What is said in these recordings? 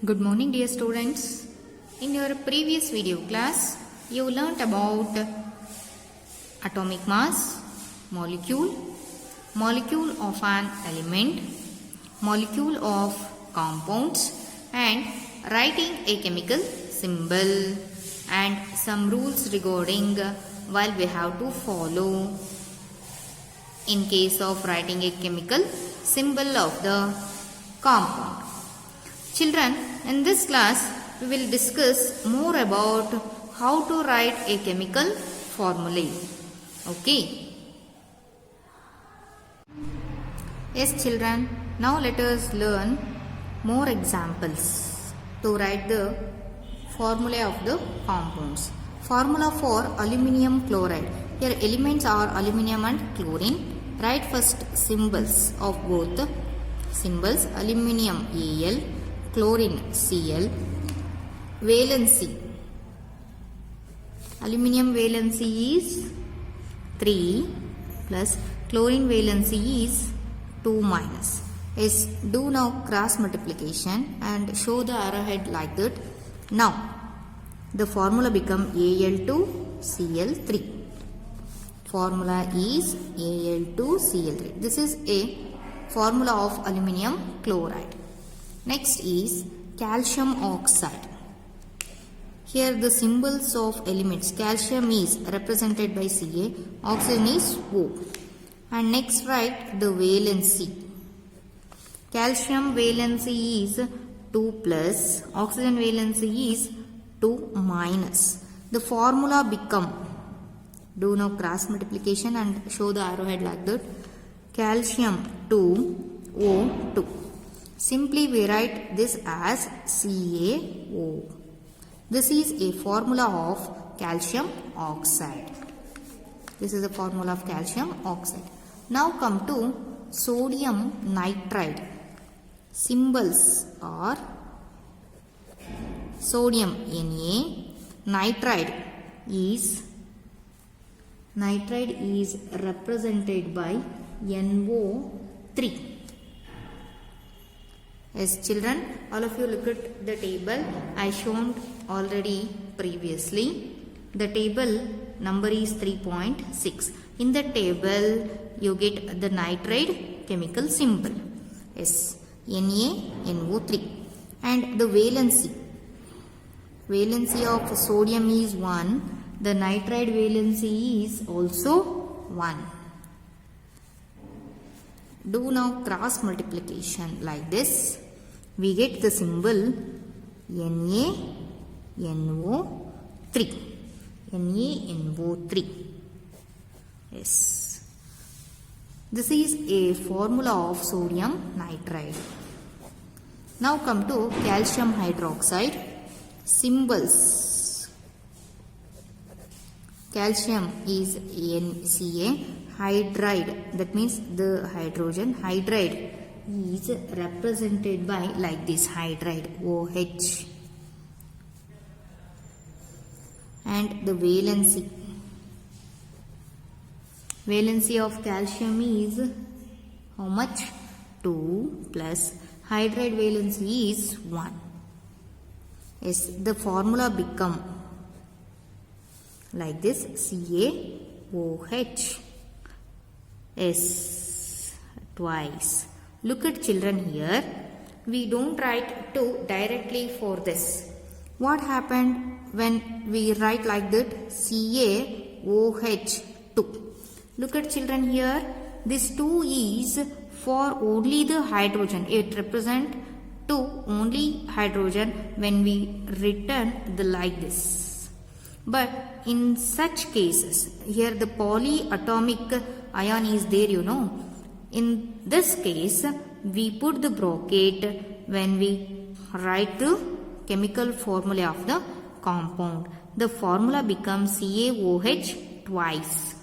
Good morning dear students. In your previous video class, you learnt about atomic mass, molecule, molecule of an element, molecule of compounds and writing a chemical symbol and some rules regarding while we have to follow in case of writing a chemical symbol of the compound. Children, in this class, we will discuss more about how to write a chemical formulae. Okay. Yes, children, now let us learn more examples to write the formula of the compounds. Formula for aluminium chloride. Here elements are aluminium and chlorine. Write first symbols of both symbols. Aluminium Al, chlorine Cl, valency. Aluminium valency is 3 plus chlorine valency is 2 minus. Yes, do now cross multiplication and show the arrowhead like that. Now, the formula become Al2Cl3. Formula is Al2Cl3. This is a formula of aluminium chloride. Next is calcium oxide. Here the symbols of elements. Calcium is represented by Ca, oxygen is O. And next write the valency. Calcium valency is 2 plus, oxygen valency is 2 minus. The formula become, do now cross multiplication and show the arrowhead like that. Calcium 2O2. Simply we write this as CaO. This is a formula of calcium oxide. This is a formula of calcium oxide. Now come to sodium nitride. Symbols are sodium Na, nitride is represented by NO3. Yes, children, all of you look at the table I shown already previously. The table number is 3.6. In the table, you get the nitride chemical symbol. Yes, NaNO3. And the valency. Valency of sodium is 1. The nitride valency is also 1. Do now cross multiplication like this. We get the symbol NaNO3. NaNO3. Yes. This is a formula of sodium nitride. Now come to calcium hydroxide. Symbols. Calcium is NCa. Hydride, that means the hydrogen. Hydride is represented by like this, hydride OH. And the valency. Valency of calcium is how much? 2 plus hydride valency is 1. Yes, the formula become like this, CaOH. S twice. Look at children here. We don't write 2 directly for this. What happened when we write like that? CaOH2. Look at children here. This 2 is for only the hydrogen. It represents 2 only hydrogen when we written the like this. But in such cases, here the polyatomic ion is there, you know. In this case, we put the bracket when we write the chemical formula of the compound. The formula becomes CaOH twice.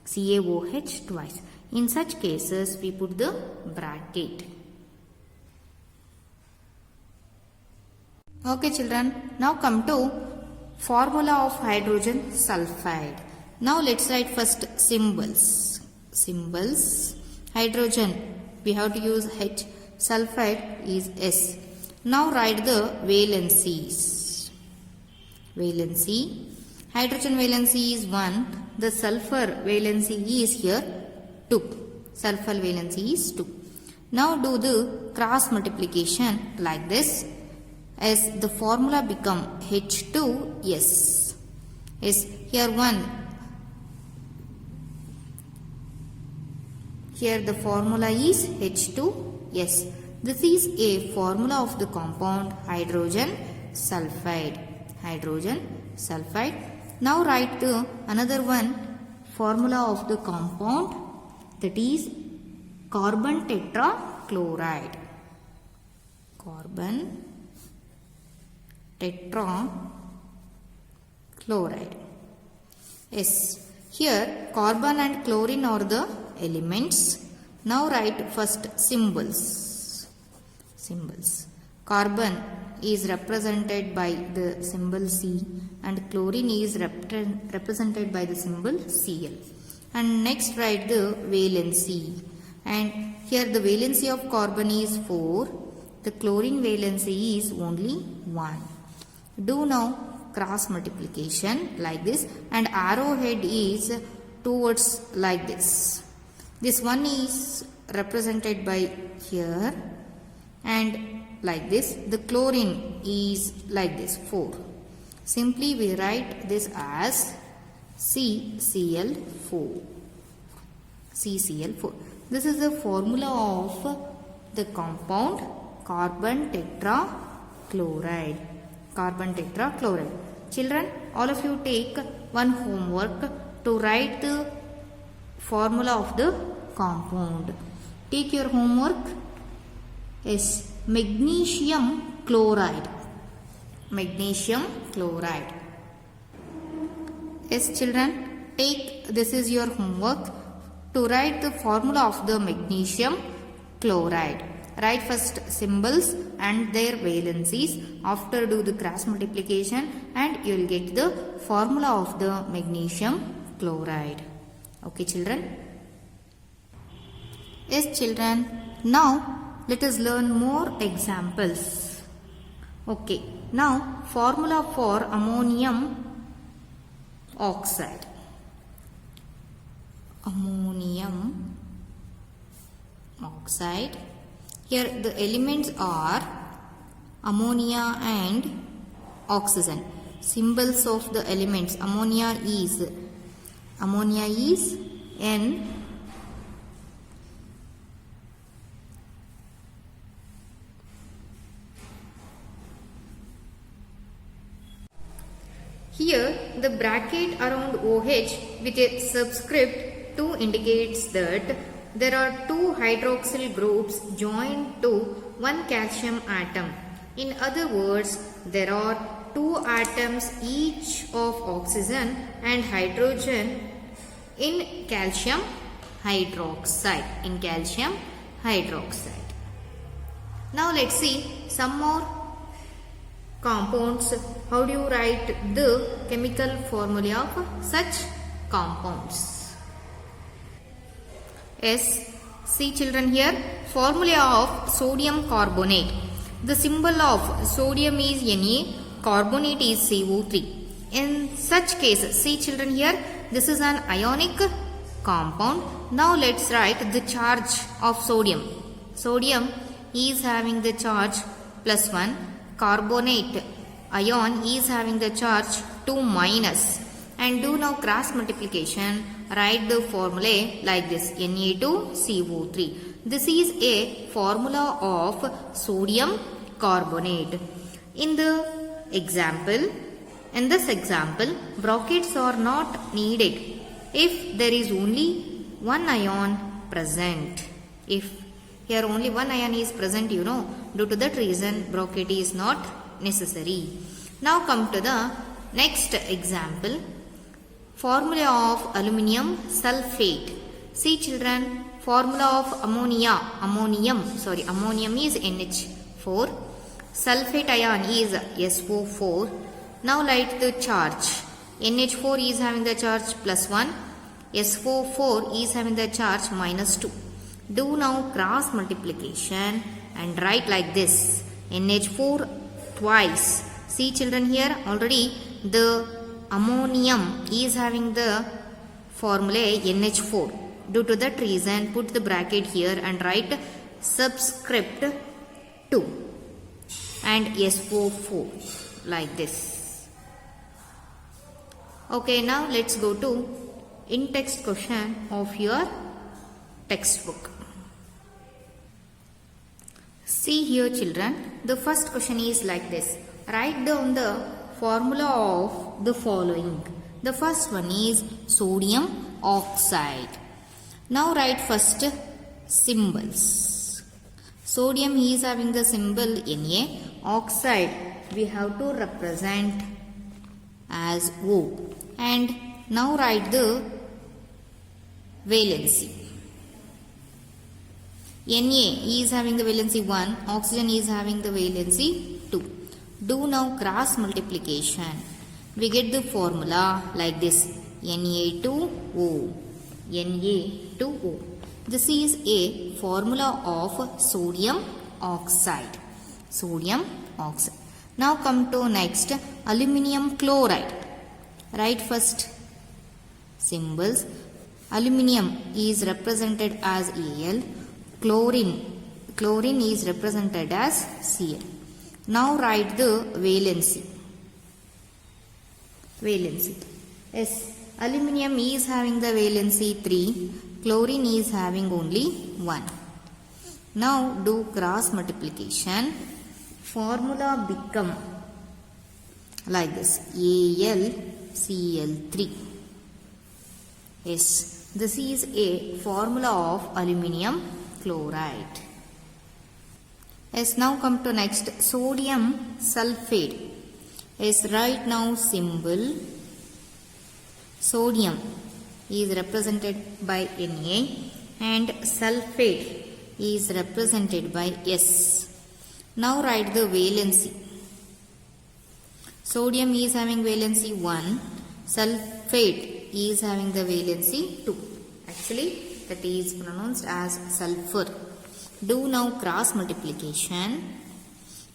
CaOH twice. In such cases, we put the bracket. Okay, children. Now come to formula of hydrogen sulfide. Now let's write first symbols. Symbols. Hydrogen, we have to use H. Sulfide is S. Now write the valencies. Valency. Hydrogen valency is 1. The sulfur valency is here 2. Sulfur valency is 2. Now do the cross multiplication like this, as the formula become H2S. Is here 1. Here the formula is H2S. This is a formula of the compound hydrogen sulfide. Hydrogen sulfide. Now write the another one formula of the compound, that is carbon tetrachloride. Carbon tetrachloride. Yes. Here carbon and chlorine are the elements. Now write first symbols. Symbols. Carbon is represented by the symbol C and chlorine is represented by the symbol Cl. And next write the valency. And here the valency of carbon is 4. The chlorine valency is only 1. Do now cross multiplication like this, and arrowhead is towards like this. This one is represented by here and like this. The chlorine is like this 4. Simply we write this as CCl4. CCl4. This is the formula of the compound carbon tetrachloride. Carbon tetrachloride. Children, all of you take one homework to write the formula of the compound. Take your homework. Yes, magnesium chloride. Magnesium chloride. Yes, children, take this is your homework to write the formula of the magnesium chloride. Write first symbols and their valencies. After do the cross multiplication and you will get the formula of the magnesium chloride. Okay, children? Yes, children. Now let us learn more examples. Okay. Now formula for ammonium oxide. Ammonium oxide. Here the elements are ammonia and oxygen. Symbols of the elements. Ammonia is N. Here the bracket around OH with a subscript 2 indicates that there are 2 hydroxyl groups joined to one calcium atom. In other words, there are 2 atoms each of oxygen and hydrogen in calcium hydroxide. In calcium hydroxide. Now let's see some more compounds. How do you write the chemical formula of such compounds? Yes, see children here, formula of sodium carbonate. The symbol of sodium is Na, carbonate is CO3. In such case, see children here, this is an ionic compound. Now let's write the charge of sodium. Sodium is having the charge +1. Carbonate ion is having the charge 2-. And do now cross multiplication. Write the formula like this, Na2CO3. This is a formula of sodium carbonate. In this example, brackets are not needed if there is only one ion present. If here only one ion is present, due to that reason bracket is not necessary. Now come to the next example. Formula of aluminium sulfate. See children, formula of ammonium is NH4. Sulfate ion is SO4. Now write the charge. NH4 is having the charge +1. SO4 is having the charge -2. Do now cross multiplication and write like this. NH4 twice. See children, here already the ammonium is having the formula NH4. Due to that reason, put the bracket here and write subscript 2 and SO4 like this. Okay, now let's go to in-text question of your textbook. See here children, the first question is like this. Write down the formula of the following. The first one is sodium oxide. Now write first symbols. Sodium is having the symbol Na. Oxide we have to represent as O. And now write the valency. Na is having the valency 1, oxygen is having the valency 2. Do now cross multiplication. We get the formula like this, Na2O. Na2O. This is a formula of sodium oxide. Sodium oxide. Now come to next, aluminium chloride. Write first symbols. Aluminium is represented as Al. Chlorine is represented as Cl. Now write the valency. Yes, aluminium is having the valency 3. Chlorine is having only 1. Now do cross multiplication. Formula become like this, AlCl3. Yes, this is a formula of aluminium chloride. Yes, now come to next, sodium sulfate. Yes, write now symbol. Sodium is represented by Na and sulfate is represented by S. Now write the valency. Sodium is having valency 1, sulfate is having the valency 2. Actually, that is pronounced as sulfur. Do now cross multiplication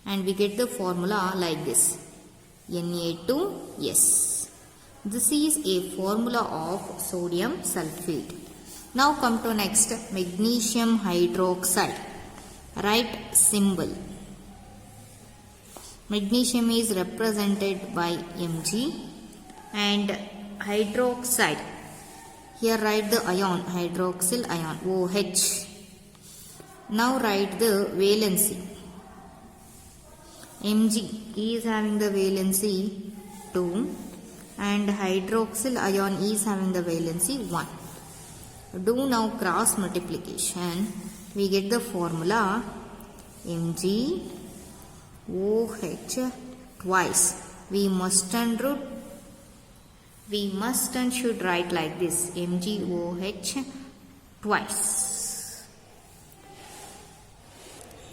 and we get the formula like this, Na2S. This is a formula of sodium sulfate. Now come to next, magnesium hydroxide. Write symbol. Magnesium is represented by Mg and hydroxide. Here write the ion, hydroxyl ion, OH. Now write the valency. Mg is having the valency 2 and hydroxyl ion is having the valency 1. Do now cross multiplication. We get the formula MgOH twice. We must and should write like this, MgOH twice.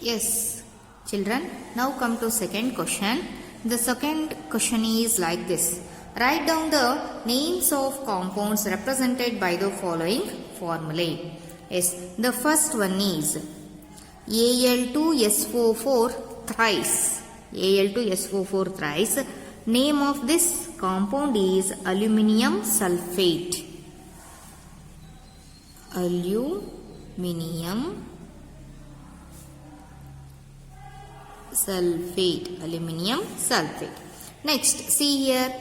Yes, children, now come to second question. The second question is like this. Write down the names of compounds represented by the following formulae. Yes, the first one is Al2SO4 thrice. Al2SO4 thrice. Name of this compound is aluminium sulfate. Aluminium sulfate. Next, see here,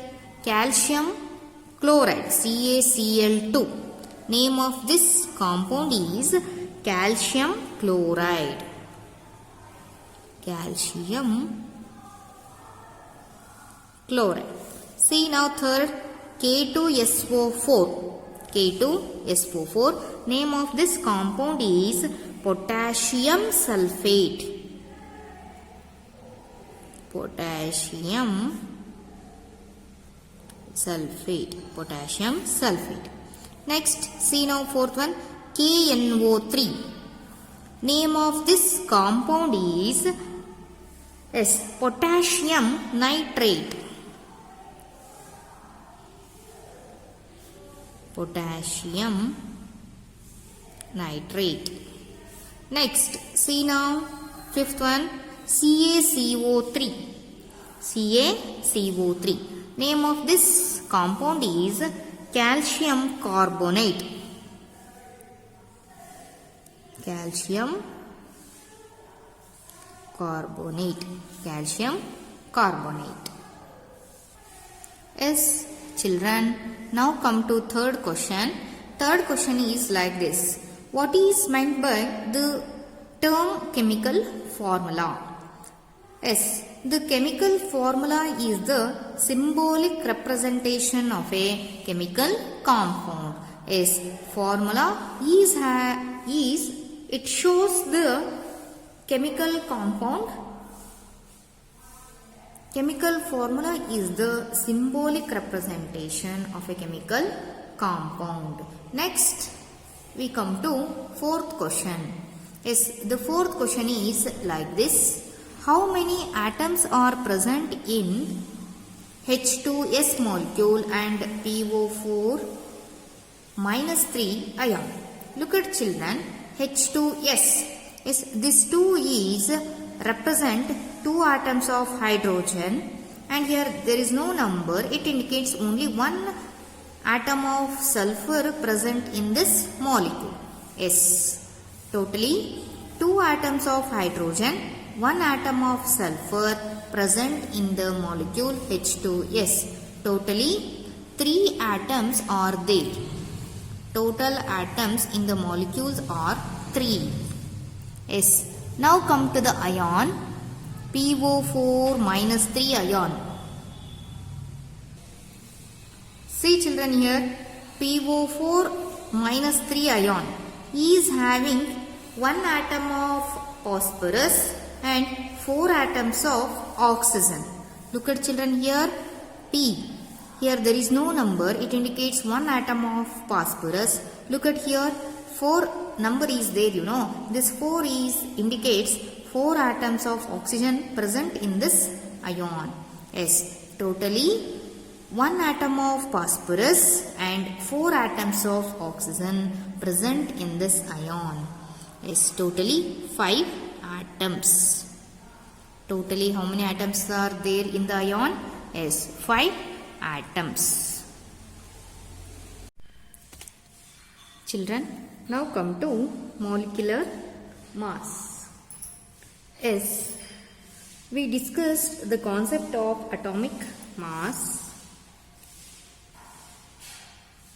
calcium chloride, CaCl2. Name of this compound is calcium chloride. See now third, K2SO4. Name of this compound is potassium sulfate. Potassium sulfate. Next, see now fourth one, KNO3. Name of this compound is potassium nitrate. Next, see now fifth one, CaCO3. CaCO3. Name of this compound is calcium carbonate. Calcium carbonate. Calcium carbonate. Yes, children, now come to third question. Third question is like this. What is meant by the term chemical formula? Yes, the chemical formula is the symbolic representation of a chemical compound. Yes, formula is it shows the chemical compound. Chemical formula is the symbolic representation of a chemical compound. Next, we come to fourth question. Yes, the fourth question is like this. How many atoms are present in H2S molecule and PO4 minus 3 ion? Look at children, H2S. Yes, this 2 is represent 2 atoms of hydrogen, and here there is no number. It indicates only 1 atom of sulfur present in this molecule. Yes, totally 2 atoms of hydrogen, 1 atom of sulfur present in the molecule H2S. Totally 3 atoms are there. Total atoms in the molecules are 3. Yes. Now come to the ion PO4 minus 3 ion. See children, here PO4 minus 3 ion is having 1 atom of phosphorus and 4 atoms of oxygen. Look at children, here P. Here there is no number. It indicates 1 atom of phosphorus. Look at here, 4 number is there, you know. This 4 indicates 4 atoms of oxygen present in this ion. Yes, totally 1 atom of phosphorus and 4 atoms of oxygen present in this ion. Yes, totally 5 atoms. Totally how many atoms are there in the ion? Yes, 5 atoms. Children, now come to molecular mass. Yes, we discussed the concept of atomic mass.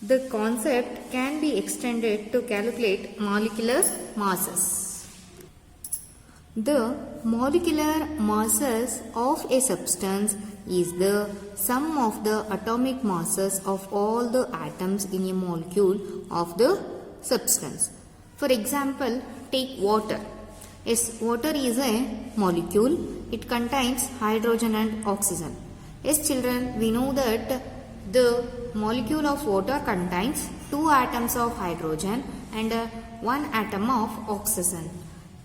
The concept can be extended to calculate molecular masses. The molecular masses of a substance is the sum of the atomic masses of all the atoms in a molecule of the substance. For example, take water. Yes, water is a molecule. It contains hydrogen and oxygen. Yes, children, we know that the molecule of water contains 2 atoms of hydrogen and 1 atom of oxygen.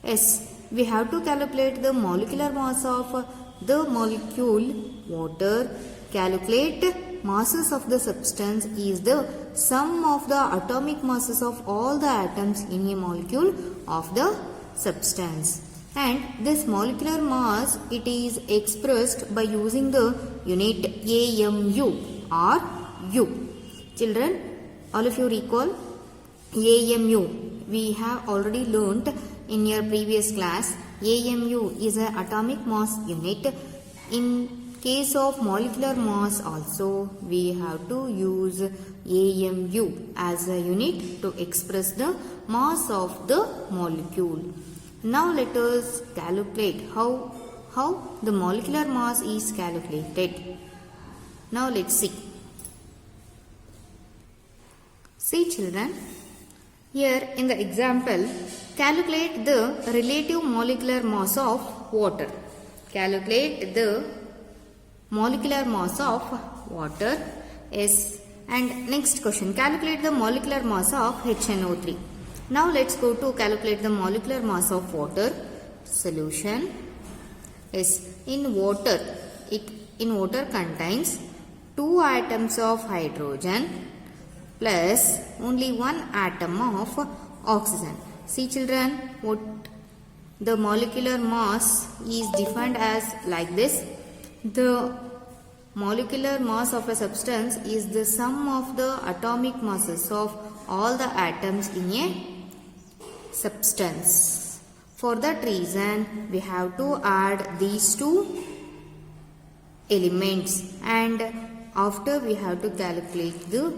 Yes, we have to calculate the molecular mass of the molecule water. Calculate masses of the substance is the sum of the atomic masses of all the atoms in a molecule of the substance. And this molecular mass, it is expressed by using the unit AMU or U. Children, all of you recall AMU. We have already learnt in your previous class. AMU is an atomic mass unit. In case of molecular mass also, we have to use AMU as a unit to express the mass of the molecule. Now let us calculate how the molecular mass is calculated. Now let's see. See children, here in the example, calculate the relative molecular mass of water. Calculate the molecular mass of water. Yes. And next question, calculate the molecular mass of HNO3. Now let's go to calculate the molecular mass of water. Solution. Yes. In water contains 2 atoms of hydrogen plus only 1 atom of oxygen. See children, what the molecular mass is defined as like this. The molecular mass of a substance is the sum of the atomic masses of all the atoms in a substance. For that reason, we have to add these two elements, and after we have to calculate the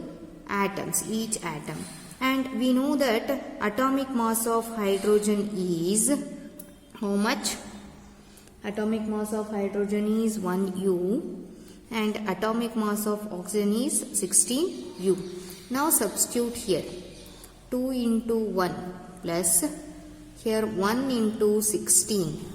atoms, each atom. And we know that atomic mass of hydrogen is how much? Atomic mass of hydrogen is 1U and atomic mass of oxygen is 16U. Now substitute here 2 into 1 plus here 1 into 16.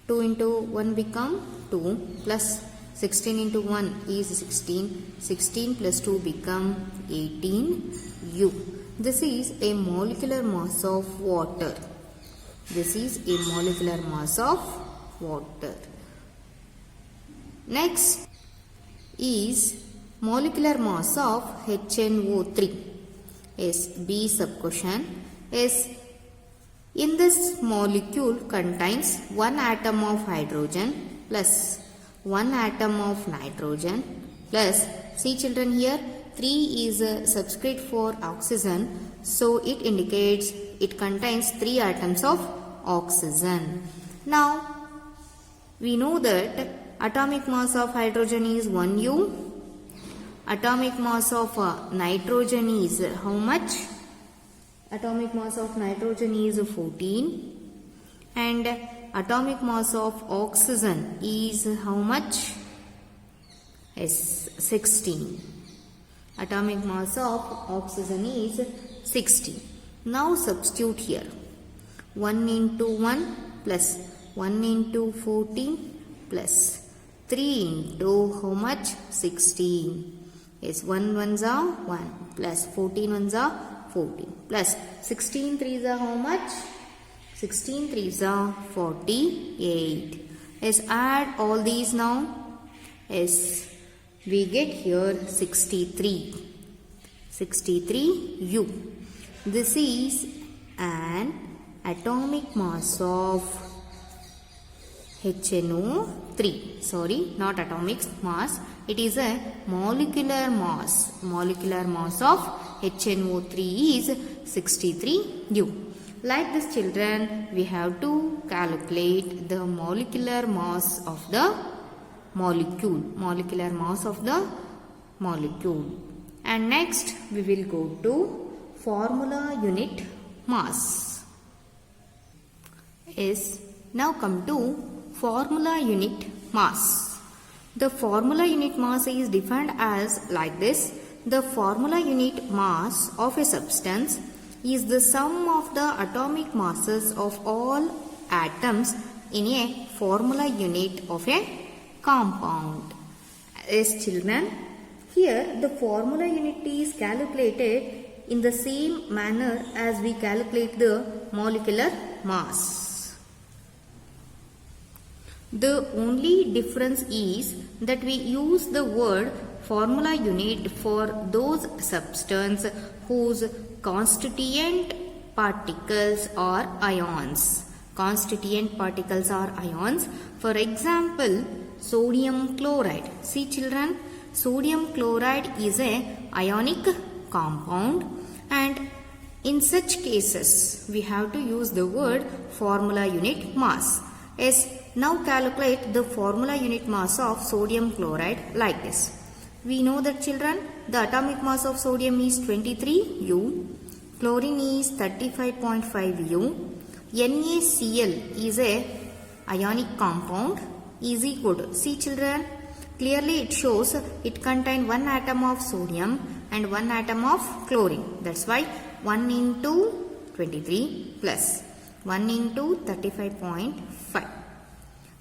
2 into 1 become 2 plus 16 into 1 is 16. 16 plus 2 become 18U. This is a molecular mass of water. This is a molecular mass of water. Next is molecular mass of HNO3. Yes, B sub question. Yes, in this molecule contains one atom of hydrogen plus one atom of nitrogen plus, see children here, 3 is a subscript for oxygen, so it indicates it contains 3 atoms of oxygen. Now we know that atomic mass of hydrogen is 1U. Atomic mass of nitrogen is how much? Atomic mass of nitrogen is 14. And atomic mass of oxygen is how much? Yes, 16. Atomic mass of oxygen is 16. Now substitute here. 1 into 1 plus 1 into 14 plus 3 into how much? 16. Yes, 1 ones are 1 plus 14 ones are 14 plus 16 threes are how much? 16 threes are 48. Yes, add all these now. Yes, we get here 63. 63U. This is an atomic mass of HNO3. Sorry, not atomic mass. It is a molecular mass. Molecular mass of HNO3 is 63U. Like this children, we have to calculate the molecular mass of the molecule. Molecular mass of the molecule. And next we will go to formula unit mass. Yes, now come to formula unit mass. The formula unit mass is defined as like this. The formula unit mass of a substance is the sum of the atomic masses of all atoms in a formula unit of a compound. Yes children, here the formula unit is calculated in the same manner as we calculate the molecular mass. The only difference is that we use the word formula unit for those substances whose constituent particles are ions. Constituent particles are ions. For example, sodium chloride. See children, sodium chloride is a ionic compound, and in such cases we have to use the word formula unit mass. Yes, now calculate the formula unit mass of sodium chloride like this. We know that children, the atomic mass of sodium is 23U, chlorine is 35.5U, NaCl is a ionic compound is equal to, see children, clearly it shows it contains one atom of sodium and one atom of chlorine. That's why 1 into 23 plus 1 into 35.5.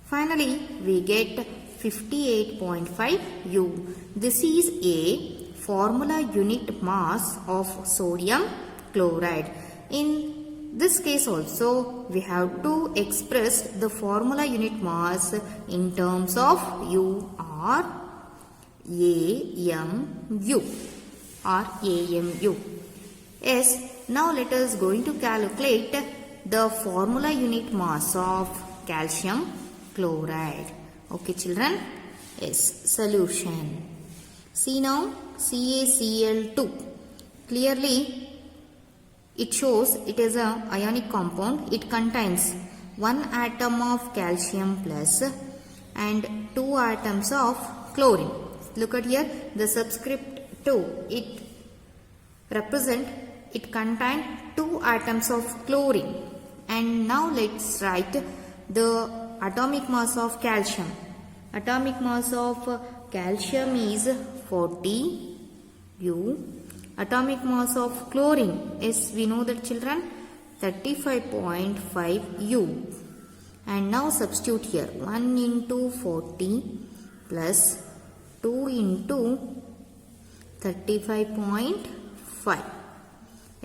Finally, we get 58.5U. This is a formula unit mass of sodium chloride. In this case also, we have to express the formula unit mass in terms of U or AMU. Yes, now let us going to calculate the formula unit mass of calcium chloride. Okay children, yes, solution. See now, CaCl2, clearly it shows it is a ionic compound. It contains one atom of calcium plus and two atoms of chlorine. Look at here, the subscript 2, it represent it contains two atoms of chlorine. And now let's write the atomic mass of calcium. Atomic mass of calcium is 40 U. Atomic mass of chlorine is, we know that children, 35.5 U. And now substitute here 1 into 40 plus 2 into 35.5.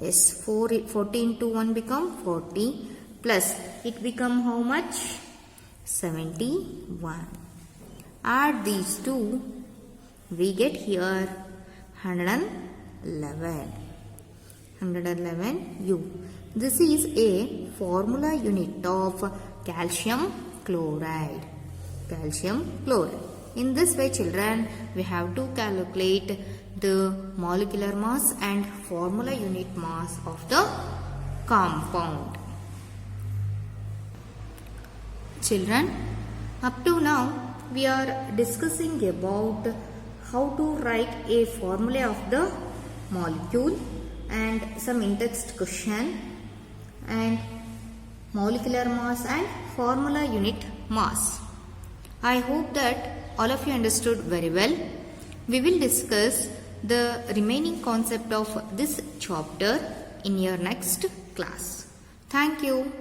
Yes, 40 into 1 become 40 plus it become how much? 71. Add these two, we get here 111 U. This is a formula unit of calcium chloride. Calcium chloride. In this way children, we have to calculate the molecular mass and formula unit mass of the compound. Children, up to now we are discussing about how to write a formula of the molecule and some in-text question and molecular mass and formula unit mass. I hope that all of you understood very well. We will discuss the remaining concept of this chapter in your next class. Thank you.